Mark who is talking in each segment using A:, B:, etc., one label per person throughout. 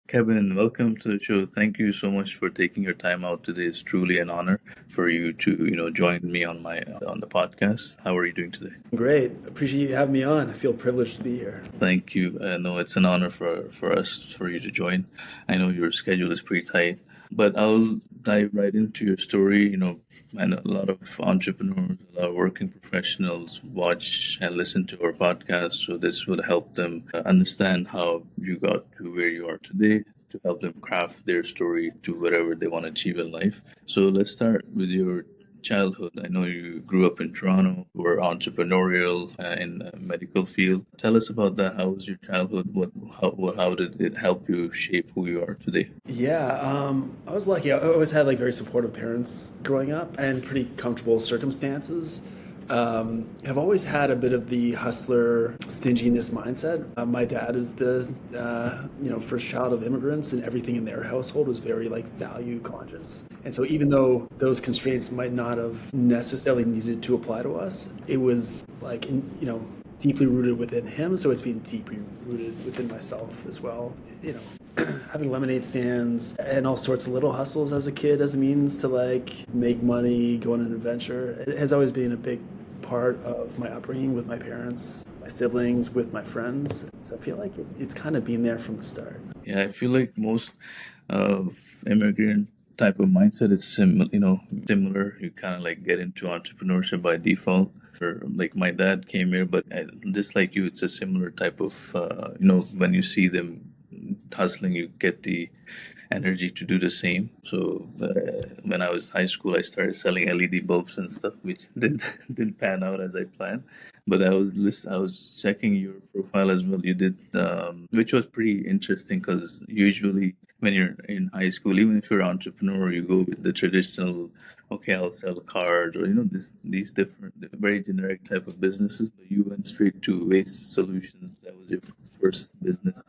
A: Kevin, welcome to the show. Thank you so much for taking your time out today. It's truly an honor for you to, join me on the podcast. How are you doing today?
B: Great. Appreciate you having me on. I feel privileged to be here.
A: Thank you. No, it's an honor for us for you to join. I know your schedule is pretty tight, but I'll dive right into your story. And a lot of entrepreneurs, a lot of working professionals watch and listen to our podcast, so this will help them understand how you got to where you are today. To help them craft their story to whatever they want to achieve in life. So let's start with your childhood. I know you grew up in Toronto, were entrepreneurial in the medical field. Tell us about that. How was your childhood? How did it help you shape who you are today?
B: Yeah, I was lucky. I always had like very supportive parents growing up and pretty comfortable circumstances. I've always had a bit of the hustler stinginess mindset. My dad is the first child of immigrants, and everything in their household was very like value conscious. And so even though those constraints might not have necessarily needed to apply to us, it was like deeply rooted within him. So it's been deeply rooted within myself as well. Having lemonade stands and all sorts of little hustles as a kid as a means to like make money, go on an adventure. It has always been a big part of my upbringing with my parents, my siblings, with my friends. So I feel like it's kind of been there from the start.
A: Yeah, I feel like most immigrant type of mindset is similar. You kind of like get into entrepreneurship by default. Or like my dad came here, but just like you, it's a similar type of when you see them hustling, you get the energy to do the same. So when I was high school, I started selling LED bulbs and stuff, which didn't pan out as I planned. But I was checking your profile as well. You did, which was pretty interesting because usually when you're in high school, even if you're an entrepreneur, you go with the traditional, okay, I'll sell cars or these different, very generic type of businesses. But you went straight to waste solutions. That was your first business.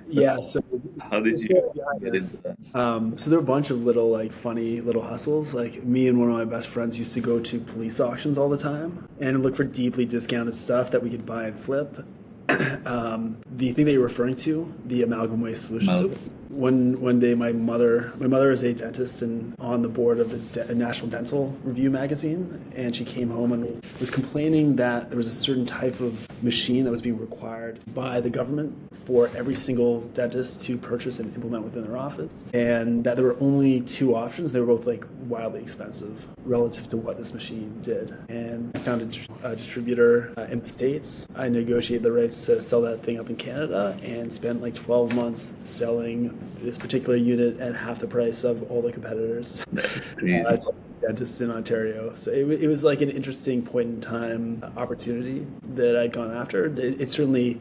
B: Yeah, so
A: How did
B: the
A: you
B: story behind
A: get into
B: this.
A: that?
B: So there were a bunch of little like funny little hustles. Like me and one of my best friends used to go to police auctions all the time and look for deeply discounted stuff that we could buy and flip. The thing that you're referring to, the amalgam waste solution. So
A: Malcolm.
B: one day, my mother is a dentist and on the board of the National Dental Review magazine, and she came home and was complaining that there was a certain type of machine that was being required by the government for every single dentist to purchase and implement within their office, and that there were only two options. They were both like wildly expensive relative to what this machine did. And I found a distributor in the States. I negotiated the rights to sell that thing up in Canada and spent like 12 months selling this particular unit at half the price of all the competitors.
A: That's crazy.
B: To dentists in Ontario. So it was like an interesting point in time opportunity that I'd gone after. It certainly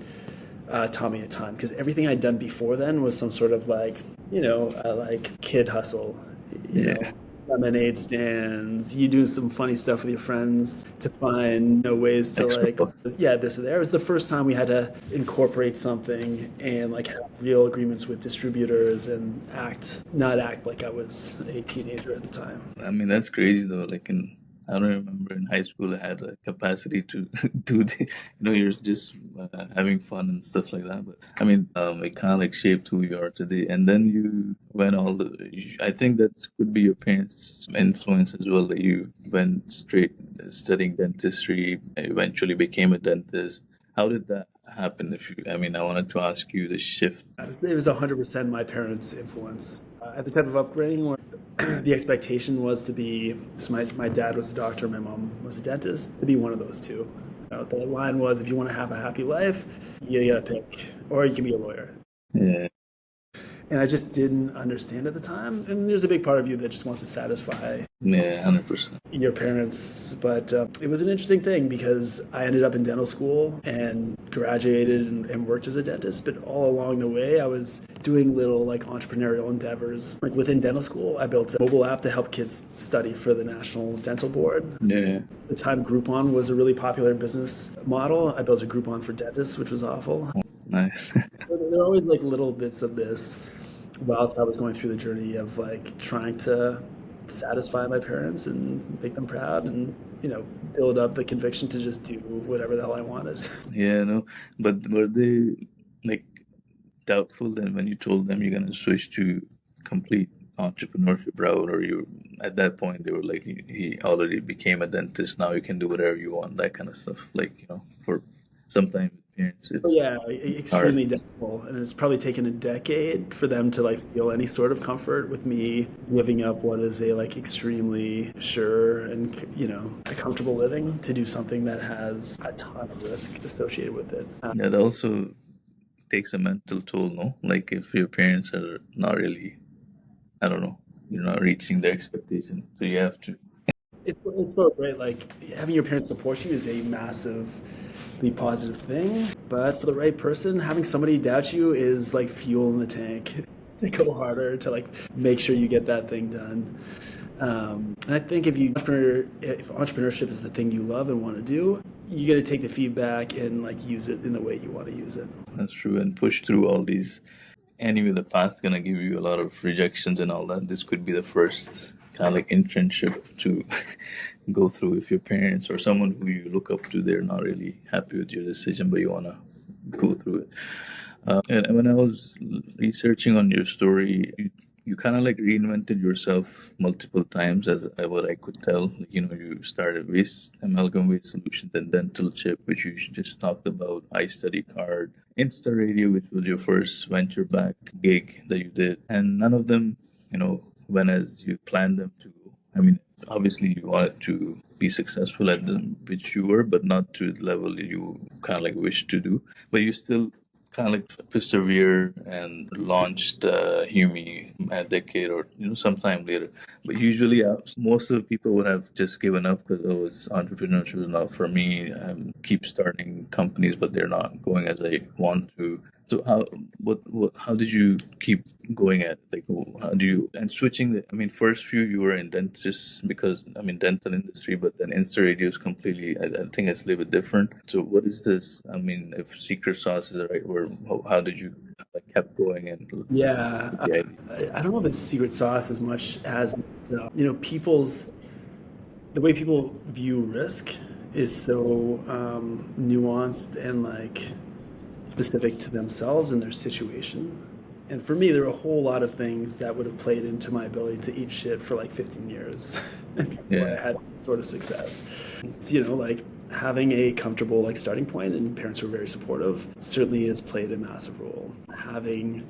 B: taught me a ton because everything I'd done before then was some sort of like, like kid hustle, you know,
A: Yeah.
B: lemonade stands. You do some funny stuff with your friends to find ways to
A: Extra
B: like, yeah, this or there. It was the first time we had to incorporate something and like have real agreements with distributors and not act like I was a teenager at the time.
A: I mean, that's crazy though. I don't remember in high school I had a capacity to do you're just having fun and stuff like that. But I mean, it kind of like shaped who you are today. And then you went I think that could be your parents' influence as well, that you went straight studying dentistry, eventually became a dentist. How did that happen? I mean, I wanted to ask you the shift.
B: It was 100% my parents' influence. At the type of upbringing where the expectation was to be, so my dad was a doctor, my mom was a dentist, to be one of those two. The line was, if you want to have a happy life, you gotta pick, or you can be a lawyer.
A: Yeah,
B: And I just didn't understand at the time. And there's a big part of you that just wants to satisfy
A: yeah, 100%.
B: your parents. But it was an interesting thing because I ended up in dental school and graduated and worked as a dentist. But all along the way, I was doing little like entrepreneurial endeavors. Like within dental school, I built a mobile app to help kids study for the National Dental Board.
A: Yeah,
B: At the time, Groupon was a really popular business model. I built a Groupon for dentists, which was awful.
A: nice.
B: There are always like little bits of this whilst I was going through the journey of like trying to satisfy my parents and make them proud and build up the conviction to just do whatever the hell I wanted.
A: Yeah, no, but were they like doubtful then when you told them you're going to switch to complete entrepreneurship route, or you at that point they were like, he already became a dentist, now you can do whatever you want, that kind of stuff, like, for sometimes parents
B: Oh, yeah,
A: it's hard.
B: extremely doubtful, and it's probably taken a decade for them to like feel any sort of comfort with me giving up what is a like extremely sure and a comfortable living to do something that has a ton of risk associated with it.
A: That also takes a mental toll, no? Like if your parents are not really, I don't know, you're not reaching their expectation, so you have to.
B: It's both, right? Like having your parents support you is a massively positive thing, but for the right person, having somebody doubt you is like fuel in the tank to go harder to like make sure you get that thing done. And I think if entrepreneurship is the thing you love and want to do, you got to take the feedback and like use it in the way you want to use it.
A: That's true, and push through all these. Anyway, the path gonna give you a lot of rejections and all that. This could be the first kind of like internship to go through if your parents or someone who you look up to, they're not really happy with your decision, but you wanna go through it. And when I was researching on your story, you kind of like reinvented yourself multiple times, as what I could tell. You started with amalgam waste solutions and dental chip, which you just talked about, I study card, Insta Radio, which was your first venture back gig that you did, and none of them, went as you planned them to go. I mean, obviously you wanted to be successful at them, which you were, but not to the level you kind of like wished to do. But you still kind of like persevere and launched Humi a decade or sometime later. But usually, most of the people would have just given up because it's entrepreneurship is not for me. Keep starting companies, but they're not going as I want to. So how did you keep going at, like, how do you, and switching I mean, first few you were in dentist because I mean dental industry, but then Insta Radio is completely, I think it's a little bit different. So what is this? I mean, if secret sauce is the right word, how did you like kept going and
B: Yeah,
A: the idea?
B: I don't know if it's secret sauce as much as people's the way people view risk is so nuanced and like specific to themselves and their situation. And for me, there are a whole lot of things that would have played into my ability to eat shit for like 15 years before I
A: Yeah,
B: had sort of success. So, like having a comfortable like starting point and parents who are very supportive certainly has played a massive role. Having,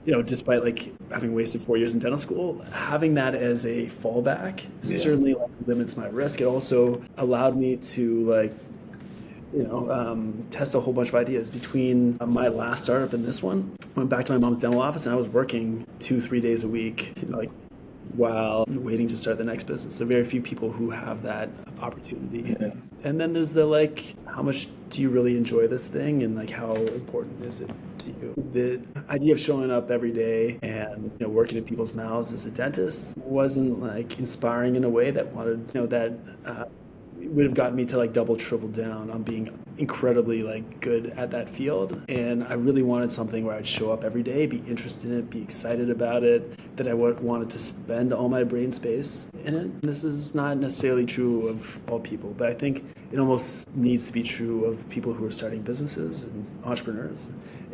B: despite like having wasted 4 years in dental school, having that as a fallback
A: yeah.
B: certainly like limits my risk. It also allowed me to like test a whole bunch of ideas between my last startup and this one. I went back to my mom's dental office and I was working 2, 3 days a week, like while waiting to start the next business. There are very few people who have that opportunity.
A: Yeah.
B: And then there's the like, how much do you really enjoy this thing and like how important is it to you? The idea of showing up every day and working in people's mouths as a dentist wasn't like inspiring in a way that wanted that would have gotten me to like double triple down on being incredibly like good at that field. And I really wanted something where I'd show up every day, be interested in it, be excited about it, that I wanted to spend all my brain space in it. This is not necessarily true of all people, but I think it almost needs to be true of people who are starting businesses and entrepreneurs.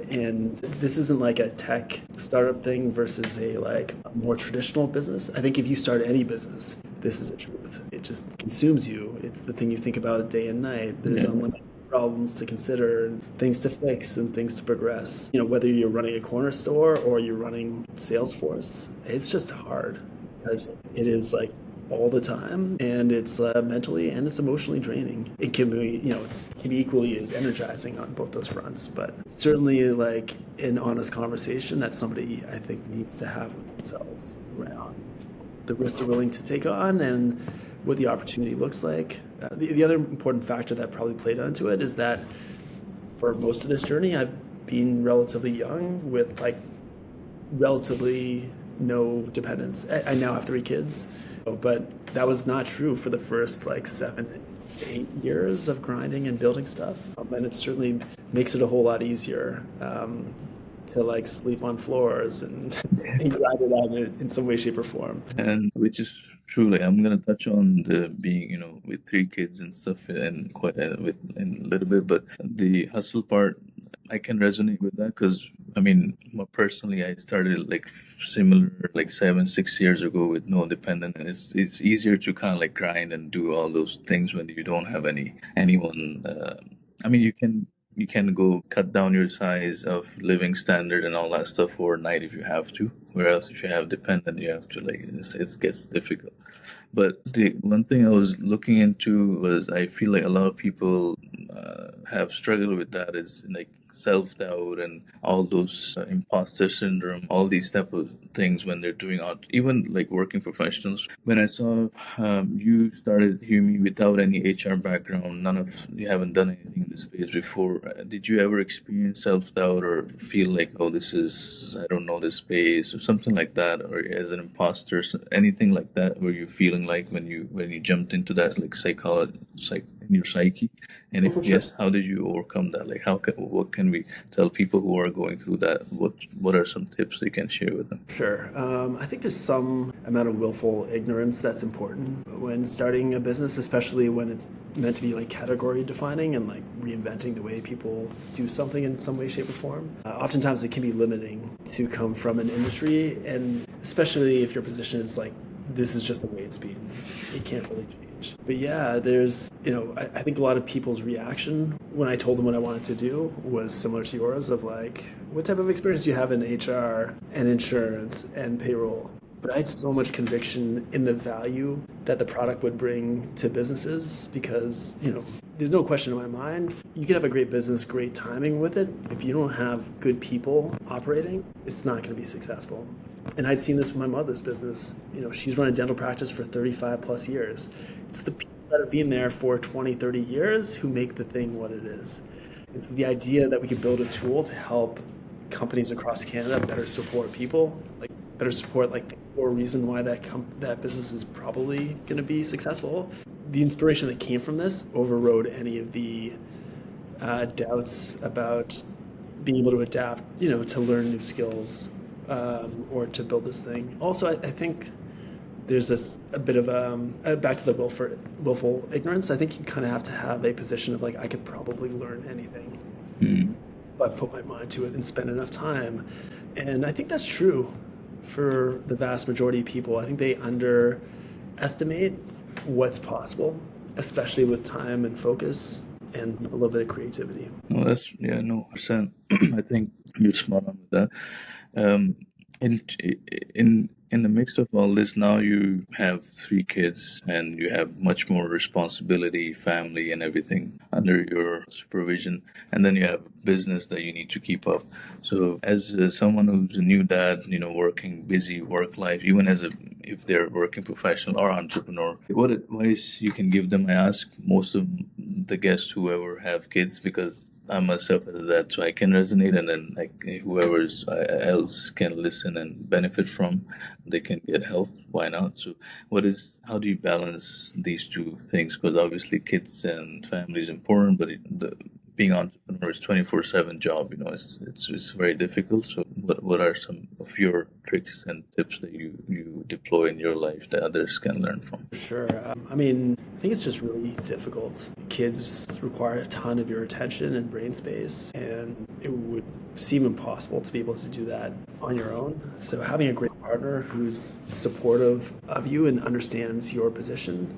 B: And this isn't like a tech startup thing versus a like a more traditional business. I think if you start any business, this is the truth. It just consumes you. It's the thing you think about day and night. There's
A: Yeah.
B: unlimited problems to consider, and things to fix, and things to progress. Whether you're running a corner store or you're running Salesforce, it's just hard because it is like all the time, and it's mentally and it's emotionally draining. It can be, it can be equally as energizing on both those fronts, but certainly like an honest conversation that somebody I think needs to have with themselves around the risks they're willing to take on and what the opportunity looks like. The other important factor that probably played onto it is that for most of this journey, I've been relatively young with like relatively no dependents. I now have 3 kids, but that was not true for the first like 7, 8 years of grinding and building stuff. And it certainly makes it a whole lot easier to like sleep on floors and, and grind it out in some way, shape, or form.
A: And which is true. Like I'm gonna touch on the being, with 3 kids and stuff, and quite with in a little bit. But the hustle part, I can resonate with that because I mean, personally, I started like similar like 7, 6 years ago with no dependent, and it's easier to kind of like grind and do all those things when you don't have anyone. I mean, you can go cut down your size of living standard and all that stuff overnight if you have to. Whereas if you have dependent, you have to like it gets difficult. But the one thing I was looking into was I feel like a lot of people have struggled with that is like self doubt and all those imposter syndrome, all these type of things when they're doing out, even like working professionals. When I saw you started Humi without any HR background, none of you haven't done anything in this space before. Did you ever experience self doubt or feel like, oh, this is I don't know this space or something like that, or as an imposter, anything like that? Were you feeling like when you jumped into that like psychology, in your psyche? And
B: Well, for
A: if
B: sure.
A: yes, how did you overcome that? Like, what can we tell people who are going through that? What are some tips they can share with them?
B: Sure. I think there's some amount of willful ignorance that's important when starting a business, especially when it's meant to be like category defining and like reinventing the way people do something in some way, shape, or form. Oftentimes it can be limiting to come from an industry, and especially if your position is like, this is just the way it's been. It can't really change. But yeah, I think a lot of people's reaction when I told them what I wanted to do was similar to yours of like, what type of experience do you have in HR and insurance and payroll? But I had so much conviction in the value that the product would bring to businesses because, there's no question in my mind. You can have a great business, great timing with it. If you don't have good people operating, it's not going to be successful. And I'd seen this with my mother's business. She's run a dental practice for 35 plus years. It's the people that have been there for 20, 30 years who make the thing what it is. It's the idea that we could build a tool to help companies across Canada better support people, like better support like the core reason why that business is probably going to be successful. The inspiration that came from this overrode any of the doubts about being able to adapt, to learn new skills or to build this thing. Also, I think there's a bit of back to the willful ignorance. I think you kind of have to have a position of like, I could probably learn anything if I put my mind to it and spend enough time. And I think that's true for the vast majority of people. I think they underestimate what's possible, especially with time and focus and a little bit of creativity.
A: No, that's yeah, no percent. I think you're spot on with that. Um, in in the mix of all this, now you have 3 kids and you have much more responsibility, family, and everything under your supervision, and then you have a business that you need to keep up. So, as someone who's a new dad, working busy work life, even as a if they're working professional or entrepreneur, what advice you can give them? I ask most of the guests whoever have kids because I myself as a dad, so I can resonate, and then like whoever else can listen and benefit from, they can get help. Why not? So, how do you balance these two things? Because obviously, kids and family is important, but being entrepreneur is 24/7 job. It's very difficult. So, what are some of your tricks and tips that you deploy in your life that others can learn from?
B: Sure. I think it's just really difficult. Kids require a ton of your attention and brain space, and it would seem impossible to be able to do that on your own. So having a great partner who's supportive of you and understands your position,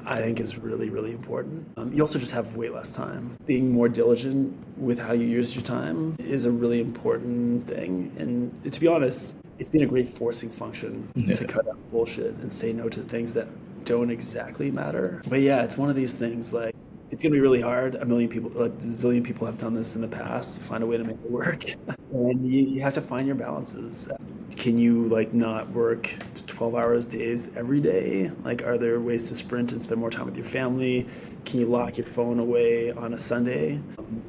B: I think is really, really important. You also just have way less time. Being more diligent with how you use your time is a really important thing. And to be honest, it's been a great forcing function to cut out bullshit and say no to things that don't exactly matter. But yeah, it's one of these things like, it's going to be really hard. A million people, like a zillion people have done this in the past, find a way to make it work. And you have to find your balances. Can you like not work 12 hours days every day? Like, are there ways to sprint and spend more time with your family? Can you lock your phone away on a Sunday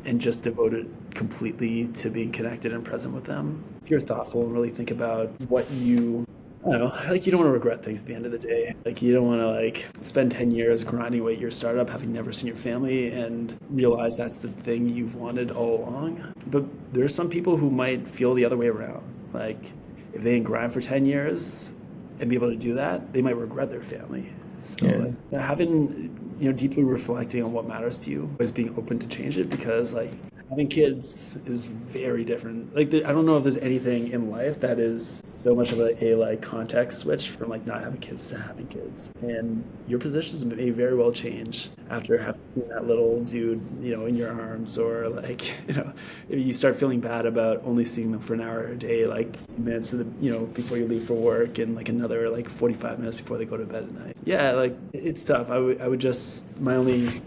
B: and just devote it completely to being connected and present with them? If you're thoughtful and really think about what I don't know, like you don't want to regret things at the end of the day. Like you don't want to like spend 10 years grinding away at your startup, having never seen your family and realize that's the thing you've wanted all along. But there's some people who might feel the other way around. Like if they didn't grind for 10 years and be able to do that, they might regret their family. So having, deeply reflecting on what matters to you is being open to change it because like Having kids is very different. Like, I don't know if there's anything in life that is so much of a like context switch from like not having kids to having kids. And your positions may very well change after having seen that little dude, in your arms, or like, if you start feeling bad about only seeing them for an hour a day, like minutes of before you leave for work, and like another like 45 minutes before they go to bed at night. Yeah, like it's tough. I would just, my only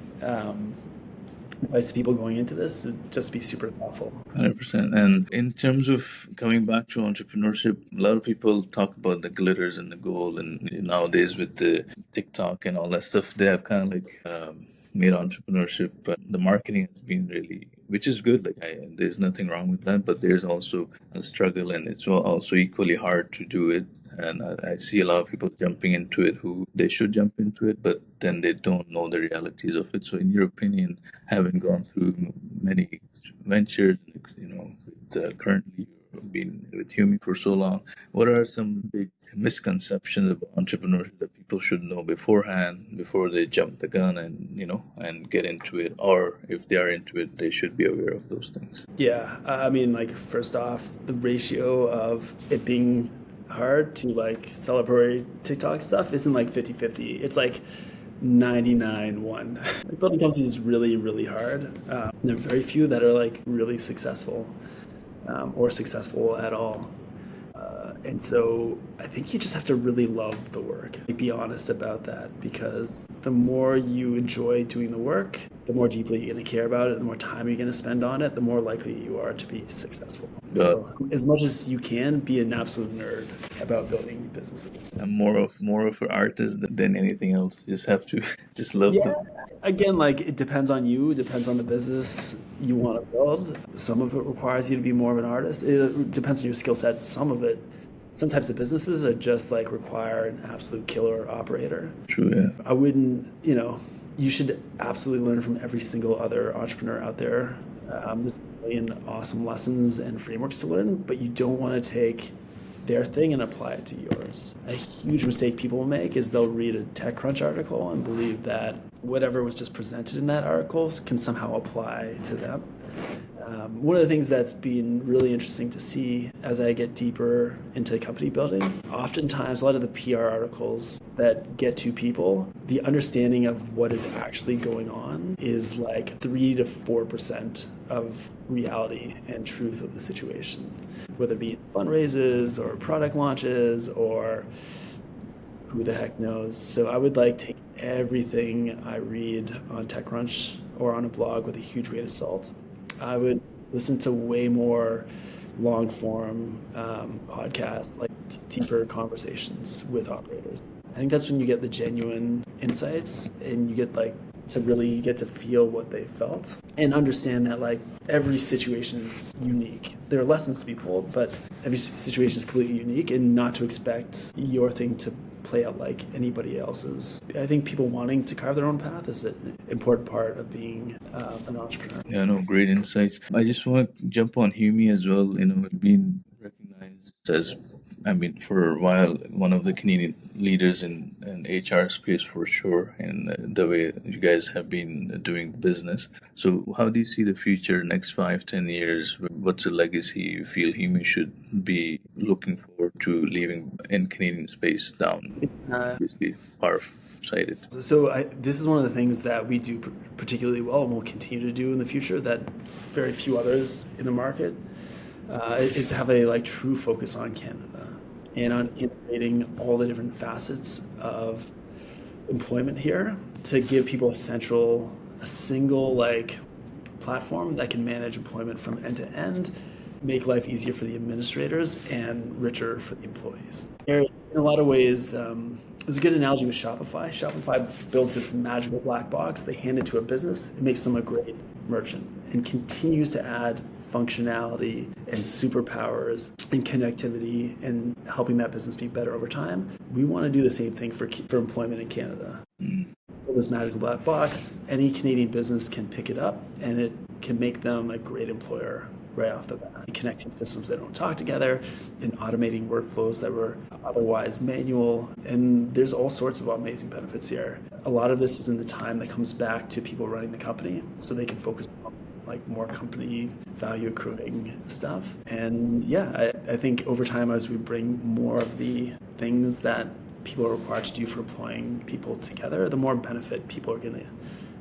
B: advice to people going into this is just be super thoughtful.
A: 100%. And in terms of coming back to entrepreneurship, a lot of people talk about the glitters and the gold, and nowadays with the TikTok and all that stuff, they have kind of like made entrepreneurship. But the marketing has been really, which is good. Like, there's nothing wrong with that, but there's also a struggle, and it's also equally hard to do it. And I see a lot of people jumping into it who they should jump into it, but then they don't know the realities of it. So, in your opinion, having gone through many ventures, currently you've been with Humi for so long, what are some big misconceptions about entrepreneurship that people should know beforehand before they jump the gun and get into it? Or if they are into it, they should be aware of those things.
B: Yeah, I mean, like, first off, the ratio of it being hard to like celebrate TikTok stuff isn't like 50-50. It's like 99-1. Like, building companies is really, really hard. There are very few that are like really successful, or successful at all. And so I think you just have to really love the work. Be honest about that, because the more you enjoy doing the work, the more deeply you're going to care about it, the more time you're going to spend on it, the more likely you are to be successful. So as much as you can, be an absolute nerd about building businesses.
A: I'm more of an artist than anything else. You just have to just love
B: Yeah,
A: the.
B: again, like, it depends on you, it depends on the business you want to build. Some of it requires you to be more of an artist. It depends on your skill set. Some types of businesses are just like require an absolute killer operator.
A: True, yeah.
B: I wouldn't, you should absolutely learn from every single other entrepreneur out there. There's a million awesome lessons and frameworks to learn, but you don't want to take their thing and apply it to yours. A huge mistake people will make is they'll read a TechCrunch article and believe that whatever was just presented in that article can somehow apply to them. One of the things that's been really interesting to see as I get deeper into company building, oftentimes a lot of the PR articles that get to people, the understanding of what is actually going on is like 3 to 4% of reality and truth of the situation, whether it be fundraisers or product launches or who the heck knows. So I would like take everything I read on TechCrunch or on a blog with a huge grain of salt. I would listen to way more long form podcasts, like deeper conversations with operators. I think that's when you get the genuine insights, and you get like to really get to feel what they felt and understand that like every situation is unique. There are lessons to be pulled, but every situation is completely unique, and not to expect your thing to play out like anybody else's. I think people wanting to carve their own path is an important part of being an entrepreneur.
A: Yeah, no, great insights. I just want to jump on Humi as well. Being recognized as, I mean, for a while, one of the Canadian leaders in HR space for sure, and the way you guys have been doing business. So, how do you see the future, next 5-10 years? What's the legacy you feel Humi should be looking forward to leaving in Canadian space down? Obviously, far sighted.
B: So this is one of the things that we do particularly well, and will continue to do in the future, that very few others in the market, is to have a like true focus on Canada and on integrating all the different facets of employment here to give people a single like platform that can manage employment from end to end, make life easier for the administrators and richer for the employees. In a lot of ways, there's a good analogy with Shopify. Shopify builds this magical black box. They hand it to a business. It makes them a great merchant and continues to add functionality and superpowers and connectivity and helping that business be better over time. We want to do the same thing for employment in Canada. This magical black box, any Canadian business can pick it up, and it can make them a great employer right off the bat. Connecting systems that don't talk together and automating workflows that were otherwise manual. And there's all sorts of amazing benefits here. A lot of this is in the time that comes back to people running the company, so they can focus like more company value accruing stuff. And yeah, I think over time, as we bring more of the things that people are required to do for employing people together, the more benefit people are going to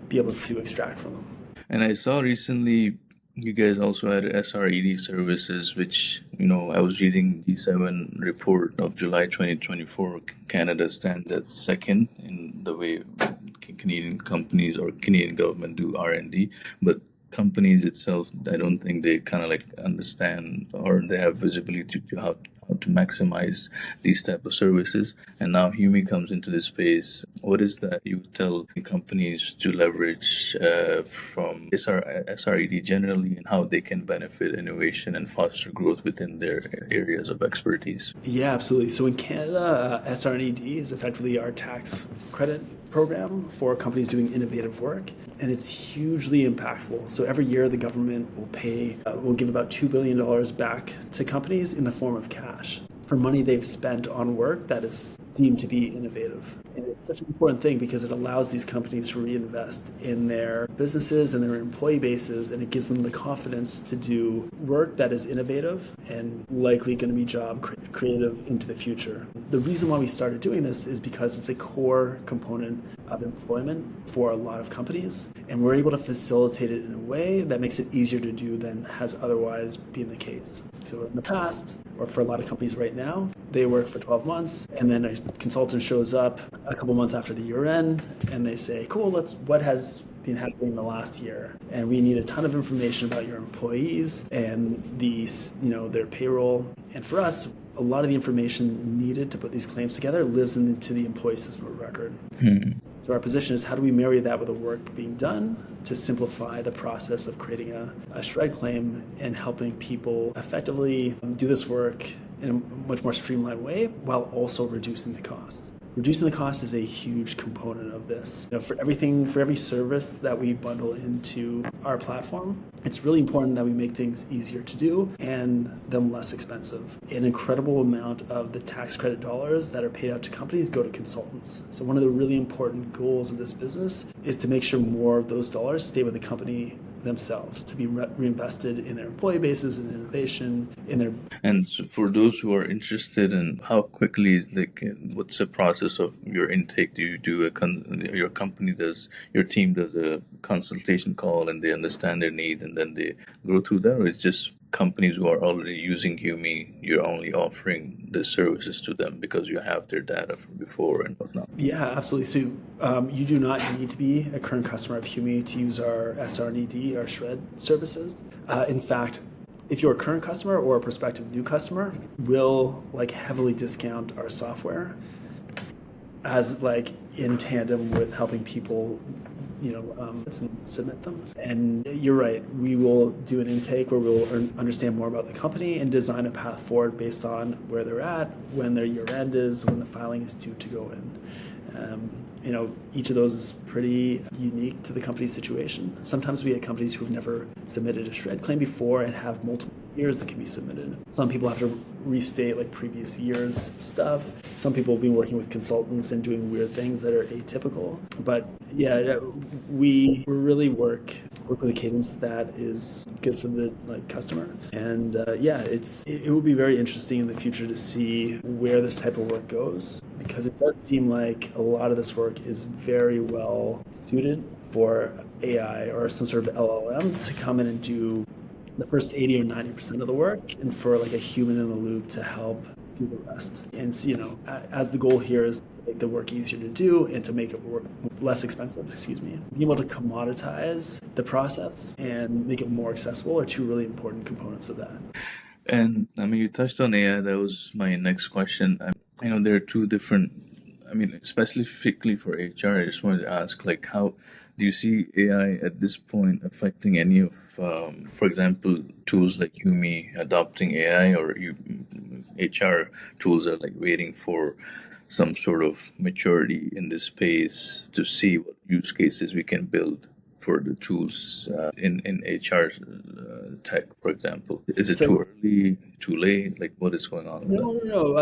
B: be able to extract from them.
A: And I saw recently you guys also had SR&ED services, which, I was reading the 7 report of July 2024. Canada stands at second in the way Canadian companies or Canadian government do R&D. But companies itself, I don't think they kind of like understand or they have visibility to how to maximize these type of services. And now Humi comes into this space. What is that you tell companies to leverage from SR&ED generally, and how they can benefit innovation and foster growth within their areas of expertise?
B: Yeah, absolutely. So in Canada, SR&ED is effectively our tax credit program for companies doing innovative work, and it's hugely impactful. So every year, the government will give about $2 billion back to companies in the form of cash for money they've spent on work that is deemed to be innovative. And it's such an important thing because it allows these companies to reinvest in their businesses and their employee bases, and it gives them the confidence to do work that is innovative and likely going to be job creative into the future. The reason why we started doing this is because it's a core component of employment for a lot of companies, and we're able to facilitate it in a way that makes it easier to do than has otherwise been the case. So in the past, or for a lot of companies right now, they work for 12 months, and then a consultant shows up a couple months after the year end, and they say, cool, what has been happening in the last year? And we need a ton of information about your employees and their payroll. And for us, a lot of the information needed to put these claims together lives into the employee system of record. So our position is, how do we marry that with the work being done to simplify the process of creating a SR&ED claim and helping people effectively do this work in a much more streamlined way while also reducing the cost. Reducing the cost is a huge component of this. For every service that we bundle into our platform, it's really important that we make things easier to do and them less expensive. An incredible amount of the tax credit dollars that are paid out to companies go to consultants. So one of the really important goals of this business is to make sure more of those dollars stay with the company themselves, to be reinvested in their employee bases and innovation in their.
A: And so for those who are interested in how quickly what's the process of your intake? Do you do your team does a consultation call and they understand their need and then they go through that, or it's just companies who are already using Humi, you're only offering the services to them because you have their data from before and whatnot?
B: Yeah, absolutely. So you do not need to be a current customer of Humi to use our SR&ED, our SR&ED in In fact, if you're a current customer or a prospective new customer, we'll heavily discount our software as in tandem with helping people submit them. And you're right, we will do an intake where we'll understand more about the company and design a path forward based on where they're at, when their year end is, when the filing is due to go in. Each of those is pretty unique to the company's situation. Sometimes we have companies who have never submitted a SR&ED claim before and have multiple years that can be submitted. Some people have to restate previous years stuff. Some people have been working with consultants and doing weird things that are atypical. But yeah, we really work with a cadence that is good for the customer. And it will be very interesting in the future to see where this type of work goes, because it does seem like a lot of this work is very well suited for AI or some sort of LLM to come in and do the first 80 or 90% of the work, and for a human in the loop to help do the rest. And so, as the goal here is to make the work easier to do and to make it less expensive, being able to commoditize the process and make it more accessible are two really important components of that.
A: And you touched on AI. That was my next question. There are two different. Specifically for HR, I just wanted to ask, how do you see AI at this point affecting any of, for example, tools like Humi adopting AI, or HR tools are waiting for some sort of maturity in this space to see what use cases we can build for the tools in HR tech, for example? Is it too early too late? Like, what is going on with that?
B: No.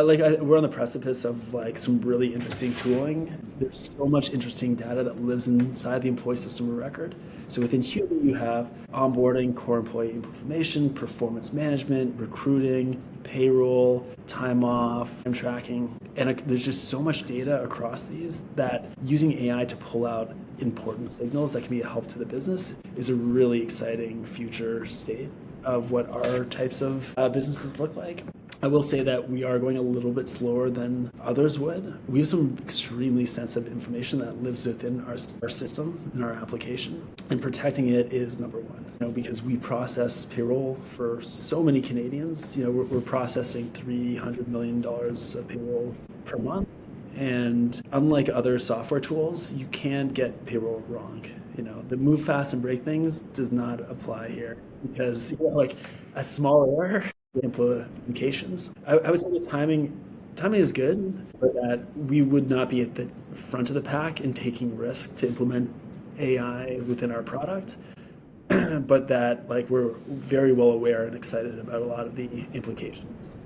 B: We're on the precipice of like some really interesting tooling. There's so much interesting data that lives inside the employee system of record. So within Humi, you have onboarding, core employee information, performance management, recruiting, payroll, time off, time tracking. And there's just so much data across these that using AI to pull out important signals that can be a help to the business is a really exciting future state of what our types of businesses look like. I will say that we are going a little bit slower than others would. We have some extremely sensitive information that lives within our system and our application, and protecting it is number one. Because we process payroll for so many Canadians. We're processing $300 million of payroll per month. And unlike other software tools, you can get payroll wrong. The move fast and break things does not apply here because like a small error implications. I would say the timing is good, but that we would not be at the front of the pack in taking risk to implement AI within our product. But that like we're very well aware and excited about a lot of the implications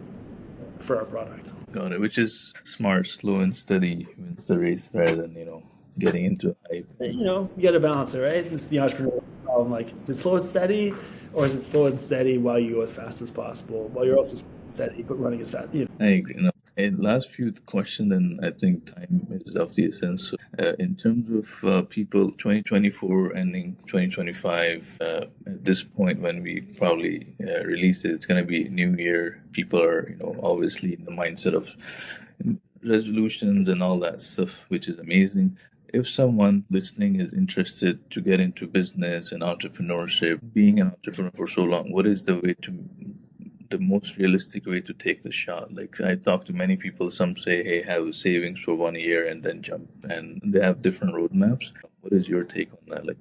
B: for our product.
A: Got it. Which is smart, slow and steady wins the race rather than, getting into a hype.
B: You got to balance it, right? It's the entrepreneurial problem. Like, is it slow and steady, or is it slow and steady while you go as fast as possible, while you're also steady but running as fast?
A: I agree. And last few question, and I think time is of the essence. In terms of people, 2024 ending 2025, at this point when we probably release it, it's going to be New Year. People are, obviously in the mindset of resolutions and all that stuff, which is amazing. If someone listening is interested to get into business and entrepreneurship, being an entrepreneur for so long, what is the most realistic way to take the shot? Like, I talk to many people, some say, hey, have savings for 1 year and then jump, and they have different roadmaps. What is your take on that? Like,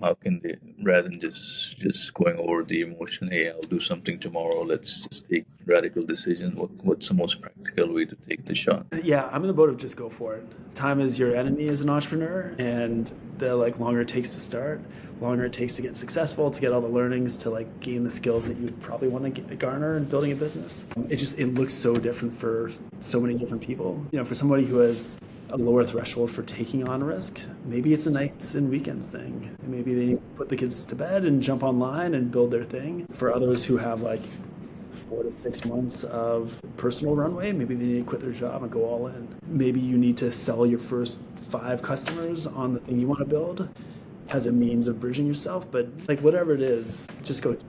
A: how can they, rather than just going over the emotion, hey, I'll do something tomorrow, let's just take radical decision. What's the most practical way to take the shot?
B: Yeah, I'm in the boat of just go for it. Time is your enemy as an entrepreneur, and the longer it takes to start, longer it takes to get successful, to get all the learnings, to gain the skills that you would probably want to garner in building a business. It looks so different for so many different people. For somebody who has a lower threshold for taking on risk, maybe it's a nights and weekends thing. Maybe they put the kids to bed and jump online and build their thing. For others who have 4 to 6 months of personal runway, maybe they need to quit their job and go all in. Maybe you need to sell your first 5 customers on the thing you want to build as a means of bridging yourself. But whatever it is, just go do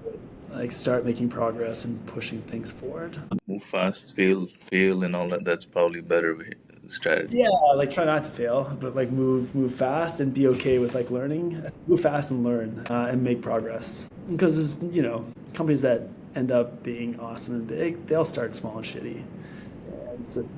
B: it. Start making progress and pushing things forward.
A: Move fast, fail and all that. That's probably better way strategy.
B: Yeah, try not to fail, but move fast and be okay with learning. Move fast and learn and make progress. Because companies that end up being awesome and big, they'll start small and shitty. And so,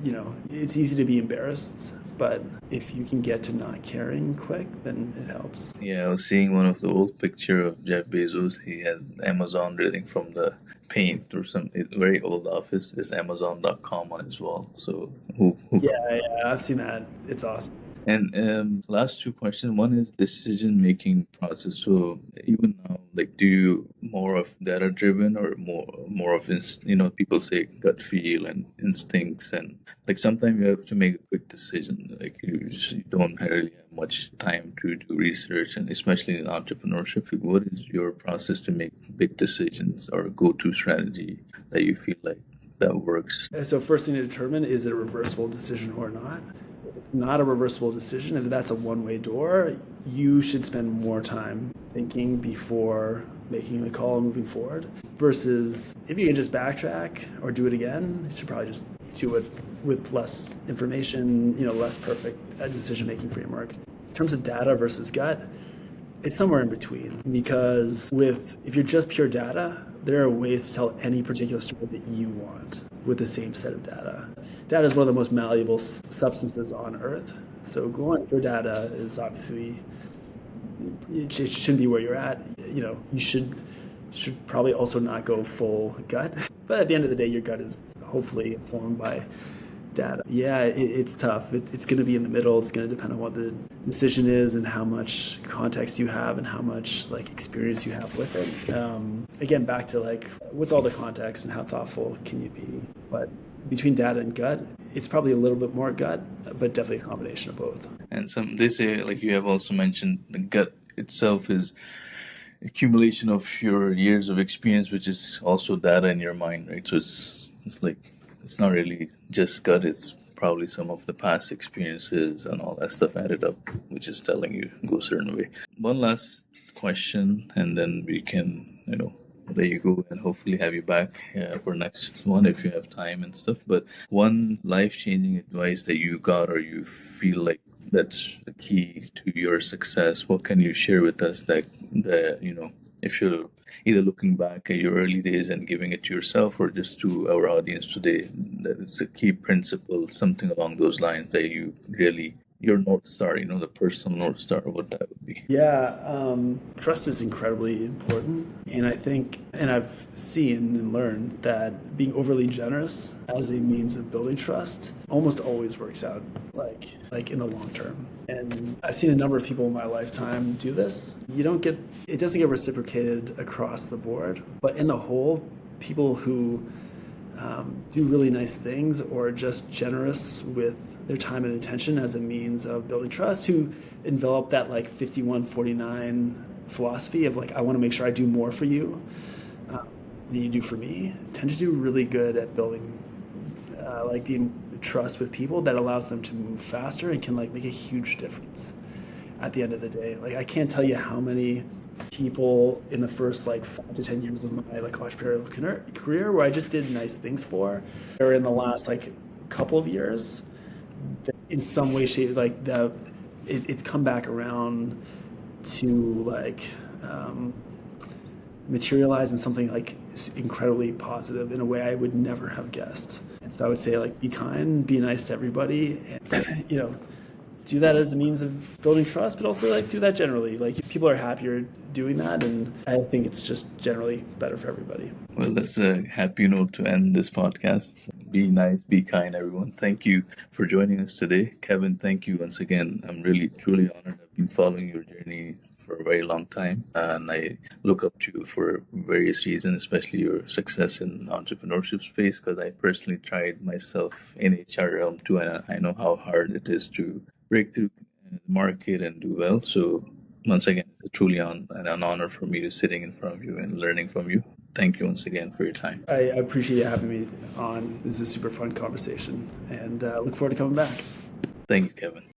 B: it's easy to be embarrassed, but if you can get to not caring quick, then it helps.
A: Yeah, I was seeing one of the old picture of Jeff Bezos. He had Amazon reading from the paint or some very old office. Is Amazon.com on his wall. So who
B: Yeah, I've seen that. It's awesome.
A: And last 2 questions. One is decision-making process. So even now, do you more of data-driven or more of people say gut feel and instincts, and sometimes you have to make a quick decision. You don't really have much time to do research, and especially in entrepreneurship. What is your process to make big decisions or go-to strategy that you feel that works?
B: So first thing to determine, is it a reversible decision or not? If it's not a reversible decision, if that's a one-way door, you should spend more time thinking before making the call and moving forward. Versus if you can just backtrack or do it again, you should probably just do it with less information, less perfect decision-making framework. In terms of data versus gut, it's somewhere in between, because if you're just pure data, there are ways to tell any particular story that you want with the same set of data. Data is one of the most malleable substances on Earth. So going for data is obviously, it shouldn't be where you're at. You should probably also not go full gut. But at the end of the day, your gut is hopefully informed by data. Yeah, it's tough. It's going to be in the middle. It's going to depend on what the decision is and how much context you have and how much like experience you have with it. Again, back to like what's all the context and how thoughtful can you be? But between data and gut, it's probably a little bit more gut, but definitely a combination of both.
A: And some they say, like you have also mentioned, the gut itself is accumulation of your years of experience, which is also data in your mind, right? So it's like it's not really just gut; it's probably some of the past experiences and all that stuff added up, which is telling you go a certain way. One last question, and then we can, there you go, and hopefully have you back for next one if you have time and stuff. But one life changing advice that you got or you feel like that's the key to your success. What can you share with us that if you're either looking back at your early days and giving it to yourself or just to our audience today, that it's a key principle, something along those lines that you really your North Star, the personal North Star, what that would be.
B: Yeah, trust is incredibly important. And I think, and I've seen and learned that being overly generous as a means of building trust almost always works out like in the long term. And I've seen a number of people in my lifetime do this. It doesn't get reciprocated across the board, but in the whole, people who do really nice things or are just generous with their time and attention as a means of building trust, who envelop that like 51-49 philosophy of like, I want to make sure I do more for you than you do for me, tend to do really good at building like the trust with people that allows them to move faster and can like make a huge difference at the end of the day. Like I can't tell you how many people in the first like 5 to 10 years of my like entrepreneurial career where I just did nice things for, or in the last like couple of years, in some way, shape, like that, it's come back around to like materialize in something like incredibly positive in a way I would never have guessed. And so I would say like be kind, be nice to everybody, and do that as a means of building trust, but also like do that generally. Like people are happier doing that, and I think it's just generally better for everybody.
A: Well, that's a happy note to end this podcast. Be nice, be kind, everyone. Thank you for joining us today. Kevin, thank you once again. I'm really, truly honored. I've been following your journey for a very long time, and I look up to you for various reasons, especially your success in entrepreneurship space, because I personally tried myself in HR realm too, and I know how hard it is to break through the market and do well. So once again, it's truly an honor for me to sitting in front of you and learning from you. Thank you once again for your time.
B: I appreciate you having me on. This is a super fun conversation, and look forward to coming back.
A: Thank you, Kevin.